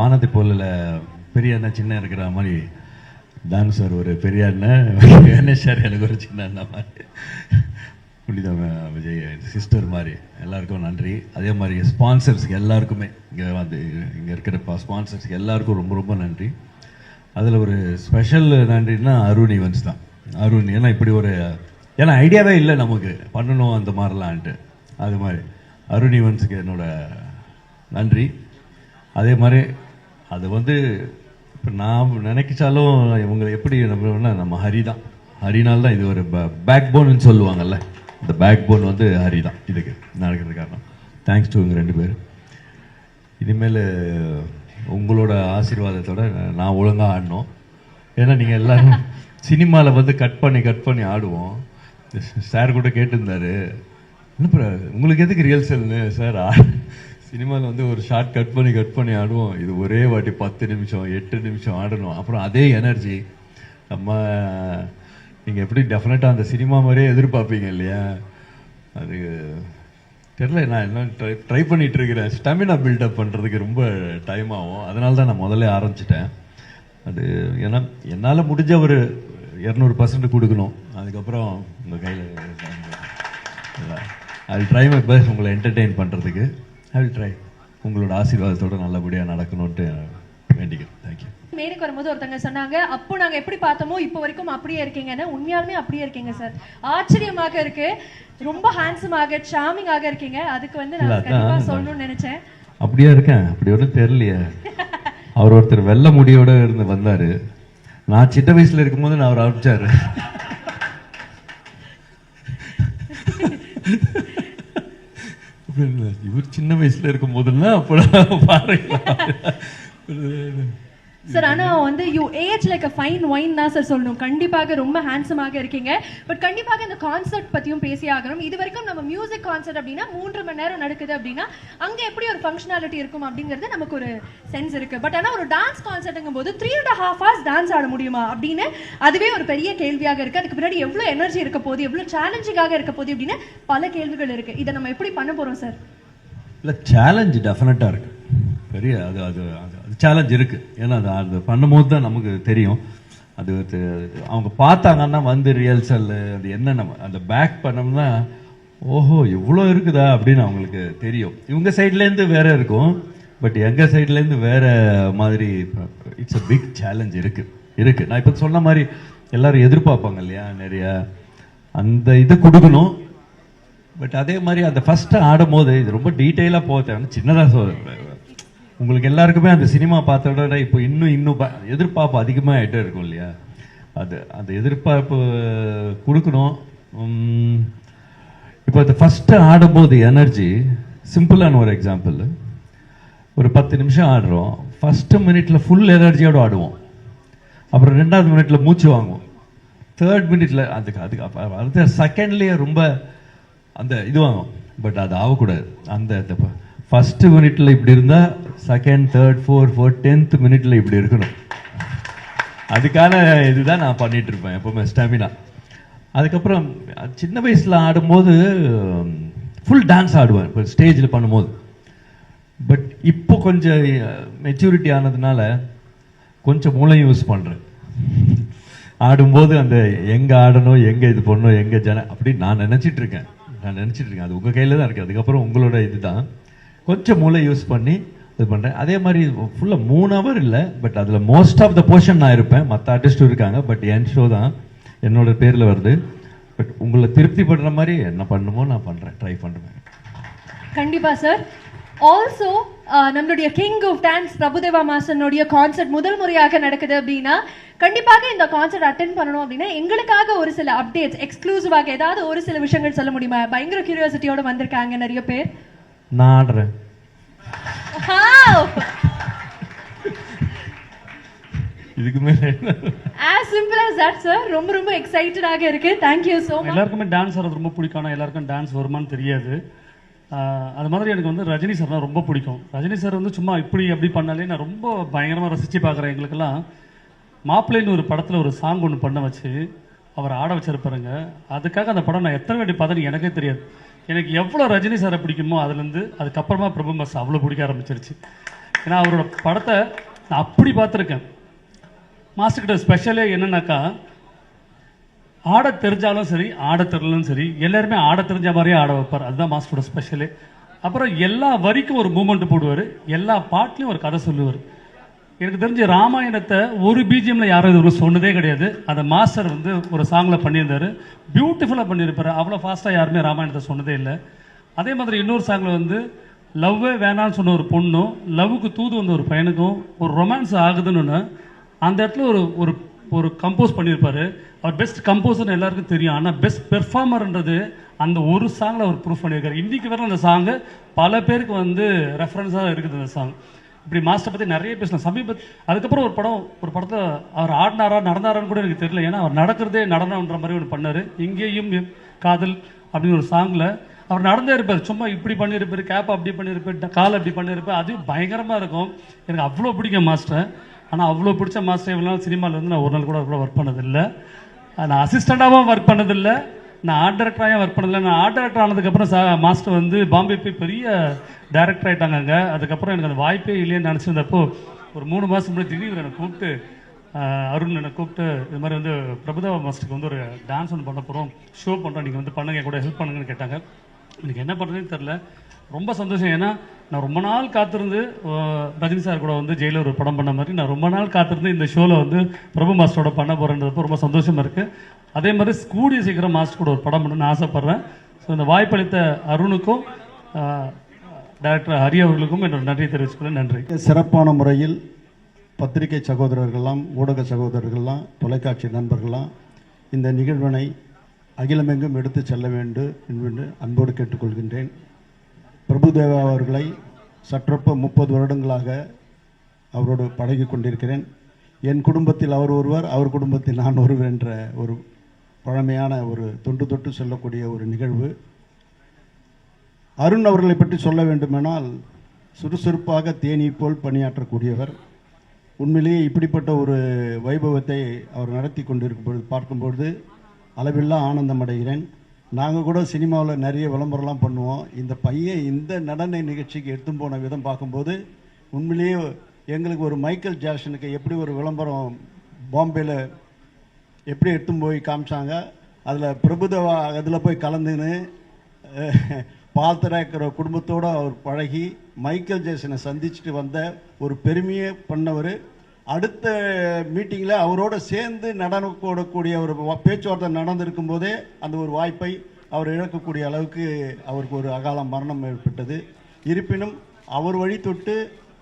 வானத்தை போல பெரிய அண்ணன் சின்ன இருக்கிற மாதிரி டான்ஸ் சார் ஒரு பெரிய அண்ணன், கணேஷ் சார் எனக்கு ஒரு சின்ன அண்ணன் மாதிரி, புனிதா விஜய் சிஸ்டர் மாதிரி எல்லாருக்கும் நன்றி. அதே மாதிரி ஸ்பான்சர்ஸ்க்கு எல்லாருக்குமே இங்கே இருக்கிற ஸ்பான்சர்ஸ்க்கு எல்லாருக்கும் ரொம்ப ரொம்ப நன்றி. அதில் ஒரு ஸ்பெஷல் நன்றின்னா அருண் ஈவென்ட்ஸ் தான். அருண் ஏன்னா இப்படி ஒரு ஏன்னா ஐடியாவே இல்லை நமக்கு பண்ணணும் அந்த மாதிரிலான்ட்டு, அது மாதிரி அருண் ஈவென்ட்ஸுக்கு என்னோட நன்றி. அதே மாதிரி அது இப்போ நான் நினைச்சாலும் இவங்களை எப்படி நம்ம ஹரி தான், ஹரினால் தான் இது ஒரு பேக் போன்னு சொல்லுவாங்கல்ல, இந்த பேக் போன் ஹரி தான் இதுக்கு நடக்கிறது காரணம். தேங்க்ஸ் டு இவங்க 2 பேர். இனிமேல் உங்களோட ஆசீர்வாதத்தோட நான் ஒழுங்காக ஆடணும். ஏன்னா நீங்கள் எல்லோரும் சினிமாவில் கட் பண்ணி ஆடுவோம். சார் கூட கேட்டிருந்தாரு, என்ன உங்களுக்கு எதுக்கு ரிஹர்சல்னு. சார் சினிமாவில் ஒரு ஷார்ட் கட் பண்ணி ஆடுவோம், இது ஒரே வாட்டி 10 நிமிஷம் 8 நிமிஷம் ஆடணும். அப்புறம் அதே எனர்ஜி நீங்கள் எப்படி டெஃபினட்டாக அந்த சினிமா மாதிரியே எதிர்பார்ப்பீங்க இல்லையா, அது தெரியல. நான் என்ன ட்ரை பண்ணிகிட்டு இருக்கிறேன், ஸ்டாமினா பில்டப் பண்ணுறதுக்கு ரொம்ப டைம் ஆகும். அதனால தான் நான் முதல்ல ஆரம்பிச்சிட்டேன். அது ஏன்னா என்னால் முடிஞ்ச ஒரு 200% கொடுக்கணும். அதுக்கப்புறம் உங்கள் கையில் I will try my best உங்களை என்டர்டெயின் பண்ணுறதுக்கு. I will try. உங்களோட ஆசீர்வாதத்தோடு நல்லபடியாக நடக்கணும்ட்டு வேண்டிக்கிறேன். தேங்க்யூ. மேடைக்கு வரும்போது ஒருத்தங்க சொன்னாங்க, அப்போ நாங்க எப்படி பார்த்தோமோ இப்போ வரைக்கும் அப்படியே இருக்கீங்கன்னு. உண்மையாலுமே அப்படியே இருக்கீங்க சார், ஆச்சரியமாக இருக்கு. ரொம்ப ஹேண்ட்ஸமாக சார்மிங்காக இருக்கீங்க. அதுக்கு நான் கண்டிப்பா சொல்லணும்னு நினைச்சேன். அப்படியே இருக்கேன், அப்படி ஒன்றும் தெரியலையே. அவர் ஒருத்தர் வெள்ள முடியோட இருந்து வந்தாரு, நான் சின்ன வயசுல இருக்கும்போது நான் அவர் அனுப்பிச்சாரு. இவர் சின்ன வயசுல இருக்கும் போதெல்லாம் அப்ப பாருங்க சார். ஆனா you age like a fine wine தான் சார் சொல்லணும். கண்டிப்பாக ரொம்ப ஹேண்ட்ஸமாக இருக்கீங்க. பட் கண்டிப்பாக இந்த கான்சர்ட் பத்தியும் பேசி ஆகணும். இது வரைக்கும் நம்ம மியூசிக் கான்சர்ட் அப்படின்னா 3 மணி நேரம் நடக்குது அப்படின்னா அங்க எப்படி ஒரு ஃபங்க்ஷனாலிட்டி இருக்கும் அப்படிங்கிறது நமக்கு ஒரு சென்ஸ் இருக்கு. பட் ஆனா ஒரு டான்ஸ் கான்சர்ட்ங்கும் போது 3.5 hours டான்ஸ் ஆட முடியுமா அப்படின்னு அதுவே ஒரு பெரிய கேள்வியாக இருக்கு. அதுக்கு பின்னாடி எவ்வளவு எனர்ஜி இருக்க போகுது, எவ்வளவு சேலஞ்சிங்காக இருக்க போகுது அப்படின்னு பல கேள்விகள் இருக்கு. இதை நம்ம எப்படி பண்ண போறோம் சார்? இல்லை, சேலஞ்ச் டெஃபினட்டா இருக்கு, பெரிய அது அது அது சேலஞ்ச் இருக்கு. ஏன்னா அது பண்ணும்போது தான் நமக்கு தெரியும். அது அவங்க பார்த்தாங்கன்னா ரியல்சல் அது என்ன அந்த பேக் பண்ணோம்னா ஓஹோ இவ்வளோ இருக்குதா அப்படின்னு அவங்களுக்கு தெரியும். இவங்க சைட்லேருந்து வேற இருக்கும், பட் எங்கள் சைட்லேருந்து வேற மாதிரி. இட்ஸ் அ பிக் சேலஞ்ச் இருக்கு. நான் இப்போ சொன்ன மாதிரி எல்லாரும் எதிர்பார்ப்பாங்க இல்லையா, நிறைய அந்த இது கொடுக்கணும். பட் அதே மாதிரி அந்த ஃபர்ஸ்ட் ஆடும் போது இது ரொம்ப டீட்டெயிலாக போக தேவை. சின்னதாக உங்களுக்கு எல்லாருக்குமே அந்த சினிமா பார்த்தோட இப்போ இன்னும் எதிர்பார்ப்பு அதிகமாக ஆகிட்டே இருக்கும் இல்லையா, அது அந்த எதிர்பார்ப்பு கொடுக்கணும். இப்போ அந்த ஃபர்ஸ்ட் ஆடும்போது எனர்ஜி சிம்பிளான ஒரு எக்ஸாம்பிள், ஒரு 10 நிமிஷம் ஆடுறோம். ஃபர்ஸ்ட் மினிட்ல ஃபுல் எனர்ஜியோடு ஆடுவோம், அப்புறம் 2வது மினிட்ல மூச்சு வாங்குவோம், 3rd மினிட்ல அதுக்கு அடுத்த செகண்ட்லேயே ரொம்ப அந்த இது வாங்கும். பட் அது ஆகக்கூடாது. அந்த ஃபர்ஸ்ட் மினிட்ல இப்படி இருந்தா 2nd 3rd 4th 10th மினிட்ல இப்படி இருக்கணும். அதுக்கான இதுதான் நான் பண்ணிட்டு இருப்பேன் எப்பவுமே, ஸ்டாமினா. அதுக்கப்புறம் சின்ன வயசுல ஆடும்போது ஃபுல் டான்ஸ் ஆடுவேன் இப்போ ஸ்டேஜில் பண்ணும்போது. பட் இப்போ கொஞ்சம் மெச்சூரிட்டி ஆனதுனால கொஞ்சம் மூளை யூஸ் பண்ணுறேன். ஆடும்போது அந்த எங்கே ஆடணும், எங்கே இது பண்ணணும், எங்கே அப்படி நான் நினச்சிட்டு இருக்கேன். அது உங்கள் கையில் தான் இருக்குது. அதுக்கப்புறம் உங்களோட இதுதான். கொஞ்சம் மூளை யூஸ் பண்ணி இது பண்ணுறேன். அதே மாதிரி ஃபுல்லாக 3 hour இல்லை, பட் அதில் மோஸ்ட் ஆஃப் த போர்ஷன் நான் இருப்பேன். மற்ற ஆர்டிஸ்டும் இருக்காங்க, பட் என் ஷோ தான் என்னோட பேரில் வருது. பட் உங்களை திருப்தி படுற மாதிரி என்ன பண்ணணுமோ நான் பண்ணுறேன், ட்ரை பண்ணுறேன். கண்டிப்பாக சார். ஆல்சோ நம்மளுடைய கிங் ஆஃப் டான்ஸ் பிரபுதேவா மாஸ்டருடைய கான்சர்ட் முதல் முறையாக நடக்குது அப்படின்னா கண்டிப்பாக இந்த கான்சர்ட் அட்டென்ட் பண்ணணும் அப்படின்னா எங்களுக்காக ஒரு சில அப்டேட்ஸ் எக்ஸ்க்ளூசிவாக ஏதாவது ஒரு சில விஷயங்கள் சொல்ல முடியுமா? பயங்கர கியூரியாசிட்டியோட வந்திருக்காங்க நிறைய பேர். நான் ஆடுறேன். இதுக்கு மேல as simple as that sir. ரொம்ப ரொம்ப எக்ஸைட்டடாக இருக்கு. Thank you so much. எல்லாருக்குமே டான்ஸ் ஆடுறது ரொம்ப பிடிக்கும். ஆனால் எல்லாருக்கும் டான்ஸ் வருமானு தெரியாது. அது மாதிரி எனக்கு ரஜினி சார்னா ரொம்ப பிடிக்கும். ரஜினி சார் சும்மா இப்படி அப்படி பண்ணாலே நான் ரொம்ப பயங்கரமாக ரசித்து பார்க்குறேன். எங்களுக்கெல்லாம் மாப்பிள்ளைன்னு ஒரு படத்தில் ஒரு சாங் ஒன்று பண்ண வச்சு அவர் ஆட வச்சிருப்பாருங்க. அதுக்காக அந்த படம் நான் எத்தனை வாட்டி பார்த்தேன்னு எனக்கே தெரியாது. எனக்கு எவ்வளோ ரஜினி சாரை பிடிக்குமோ அதுலேருந்து அதுக்கப்புறமா பிரபு மாஸ் அவ்வளோ பிடிக்க ஆரம்பிச்சிருச்சு. ஏன்னா அவரோட படத்தை நான் அப்படி பார்த்துருக்கேன். மாஸ்டர்கிட்ட ஸ்பெஷலே என்னன்னாக்கா, ஆட தெரிஞ்சாலும் சரி ஆட தெரியலும் சரி எல்லாருமே ஆட தெரிஞ்ச மாதிரியே ஆட வைப்பார். அதுதான் மாஸ்டரோட ஸ்பெஷலே. அப்புறம் எல்லா வரிக்கும் ஒரு மூமெண்ட் போடுவார், எல்லா பாட்லையும் ஒரு கதை சொல்லுவார். எனக்கு தெரிஞ்ச ராமாயணத்தை ஒரு பிஜிஎம்ல யாரும் இது சொன்னதே கிடையாது. அந்த மாஸ்டர் வந்து ஒரு சாங்கில் பண்ணியிருந்தாரு, பியூட்டிஃபுல்லாக பண்ணியிருப்பார். அவ்வளோ ஃபாஸ்ட்டாக யாருமே ராமாயணத்தை சொன்னதே இல்லை. அதே மாதிரி இன்னொரு சாங்கில் வந்து லவ்வே வேணான்னு சொன்ன ஒரு பொண்ணும் லவ்வுக்கு தூது வந்த ஒரு பையனுக்கும் ஒரு ரொமான்ஸ் ஆகுதுன்னு அந்த இடத்துல ஒரு ஒரு ஒரு கம்போஸ் பண்ணியிருப்பார். அவர் பெஸ்ட் கம்போசர்னு எல்லாருக்கும் தெரியும். ஆனால் பெஸ்ட் பெர்ஃபார்மர்ன்றது அந்த ஒரு சாங்கில் அவர் ப்ரூஃப் பண்ணியிருக்காரு. இன்றைக்கி வர அந்த சாங்கு பல பேருக்கு வந்து ரெஃபரன்ஸாக இருக்குது அந்த சாங். இப்படி மாஸ்டர் பற்றி நிறைய பேசலாம். அதுக்கப்புறம் ஒரு படத்தை அவர் ஆடினாரா நடந்தாரான்னு கூட எனக்கு தெரியல. ஏன்னா அவர் நடக்கிறதே நடனம்ன்ற மாதிரி ஒன்று பண்ணார். இங்கேயும் காதல் அப்படின்னு ஒரு சாங்கில் அவர் நடந்தே இருப்பார். சும்மா இப்படி பண்ணியிருப்பார், கேப் அப்படி பண்ணியிருப்பார், கால் அப்படி பண்ணியிருப்பார். அதுவும் பயங்கரமாக இருக்கும். எனக்கு அவ்வளோ பிடிக்கும் மாஸ்டர். ஆனால் அவ்வளோ பிடிச்ச மாஸ்டர் இவ்வளோ நாள் சினிமாவில் வந்து நான் ஒரு நாள் கூட அவ்வளோ ஒர்க் பண்ணதில்லை. நான் அசிஸ்டண்ட்டாகவும் ஒர்க் பண்ணதில்லை, நான் ஆர்ட் டைரக்டராகவும் ஒர்க் பண்ணதில்லை. நான் ஆர்ட் டைரக்டர் ஆனதுக்கப்புறம் மாஸ்டர் வந்து பாம்பே போய் பெரிய டைரக்டர் ஆகிட்டாங்க அங்கே. அதுக்கப்புறம் எனக்கு அந்த வாய்ப்பே இல்லைன்னு நினச்சிருந்தப்போ ஒரு 3 மாதம் முன்னாடி திடீர்னு என்னை கூப்பிட்டு அருண் என்னை கூப்பிட்டு இது மாதிரி வந்து பிரபுதேவா மாஸ்டருக்கு வந்து ஒரு டான்ஸ் ஒன்று பண்ண போகிறோம், ஷோ பண்ணுறோம், நீங்கள் வந்து பண்ணுங்க, கூட ஹெல்ப் பண்ணுங்கன்னு கேட்டாங்க. எனக்கு என்ன பண்ணுறதுன்னு தெரில. ரொம்ப சந்தோஷம். ஏன்னா நான் ரொம்ப நாள் காத்திருந்து ரஜினி சார் கூட வந்து ஜெயிலர் ஒரு படம் பண்ண மாதிரி நான் ரொம்ப நாள் காத்திருந்து இந்த ஷோவில் வந்து பிரபு மாஸ்டரோட பண்ண போகிறேன்றப்போ ரொம்ப சந்தோஷமாக இருக்குது. அதே மாதிரி கூடிய சீக்கிரம் மாஸ்டர் கூட ஒரு படம் பண்ணணும்னு ஆசைப்பட்றேன். ஸோ இந்த வாய்ப்பளித்த அருணுக்கும் டைரக்டர் ஹரி அவர்களுக்கும் என்னோட நன்றி தெரிவிச்சுக்கிறேன். நன்றி. சிறப்பான முறையில் பத்திரிகை சகோதரர்கள்லாம், ஊடக சகோதரர்கள்லாம், தொலைக்காட்சி நண்பர்கள்லாம் இந்த நிகழ்வினை அகிலமெங்கும் எடுத்து செல்ல வேண்டும் என்று அன்போடு கேட்டுக்கொள்கின்றேன். பிரபுதேவா அவர்களை சற்றொப்ப 30 வருடங்களாக அவரோடு பழகி கொண்டிருக்கிறேன். என் குடும்பத்தில் அவர் ஒருவர், அவர் குடும்பத்தில் நான் ஒருவர் என்ற ஒரு பழமையான ஒரு தொண்டு தொட்டு சொல்லக்கூடிய ஒரு நிகழ்வு. அருண் அவர்களை பற்றி சொல்ல வேண்டுமானால் சுறுசுறுப்பாக தேனீ போல் பணியாற்றக்கூடியவர். உண்மையிலேயே இப்படிப்பட்ட ஒரு வைபவத்தை அவர் நடத்தி கொண்டிருக்கும் பொழுது பார்க்கும்பொழுது அளவில்லா ஆனந்தம் அடைகிறேன். நாங்கள் கூட சினிமாவில் நிறைய விளம்பரம்லாம் பண்ணுவோம். இந்த பையன் இந்த நடன நிகழ்ச்சிக்கு எடுத்து போன விதம் பார்க்கும்போது உண்மையிலேயே எங்களுக்கு ஒரு மைக்கேல் ஜாக்சனுக்கு எப்படி ஒரு விளம்பரம் பாம்பேயில் எப்படி எடுத்து போய் காமிச்சாங்க, அதில் பிரபுதேவா அதில் போய் கலந்துன்னு பாத்திராக்கிற குடும்பத்தோடு அவர் பழகி மைக்கேல் ஜாக்சனை சந்திச்சுட்டு வந்த ஒரு பெருமையை பண்ணவர். அடுத்த மீட்டிங்கில் அவரோட சேர்ந்து நடனம் போடக்கூடிய ஒரு பேச்சுவார்த்தை நடந்திருக்கும் போதே அந்த ஒரு வாய்ப்பை அவர் இழக்கக்கூடிய அளவுக்கு அவருக்கு ஒரு அகால மரணம் ஏற்பட்டது. இருப்பினும் அவர் வழி தொட்டு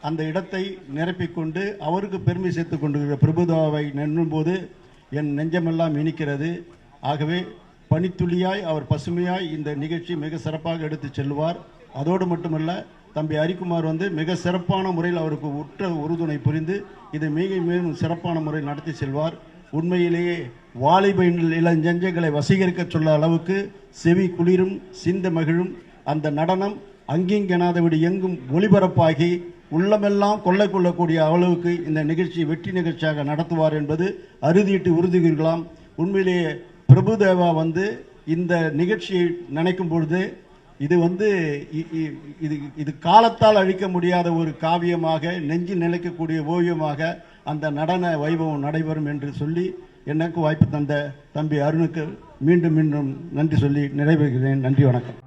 அந்த இடத்தை நிரப்பிக்கொண்டு அவருக்கு பெருமை சேர்த்து கொண்டிருக்கிற பிரபுதாவை நின்னும்போது என் நெஞ்சமெல்லாம் இனிக்கிறது. ஆகவே பனித்துளியாய் அவர் பசுமையாய் இந்த நிகழ்ச்சி மிக சிறப்பாக எடுத்து செல்வார். அதோடு மட்டுமல்ல, தம்பி ஹரிக்குமார் வந்து மிக சிறப்பான முறையில் அவருக்கு உற்ற உறுதுணை புரிந்து இதை மிக மேலும் சிறப்பான முறையில் நடத்தி செல்வார். உண்மையிலேயே வாலிப இளஞ்செஞ்சங்களை வசீகரிக்க சொல்ல அளவுக்கு செவி குளிரும் சிந்த மகிழும் அந்த நடனம் அங்கிங்கெனாதபடி எங்கும் ஒளிபரப்பாகி உள்ளமெல்லாம் கொள்ளை கொள்ளக்கூடிய அளவுக்கு இந்த நிகழ்ச்சி வெற்றி நிகழ்ச்சியாக நடத்துவார் என்பது அறுதியிட்டு உறுதிகளாம். உண்மையிலேயே பிரபுதேவா வந்து இந்த நிகழ்ச்சியை நினைக்கும் பொழுது இது வந்து இது காலத்தால் அழிக்க முடியாத ஒரு காவியமாக, நெஞ்சில் நிலைக்கக்கூடிய ஓவியமாக அந்த நடன வைபவம் நடைபெறும் என்று சொல்லி எனக்கு வாய்ப்பு தந்த தம்பி அருணுக்கு மீண்டும் மீண்டும் நன்றி சொல்லி நிறைவேறுகிறேன். நன்றி, வணக்கம்.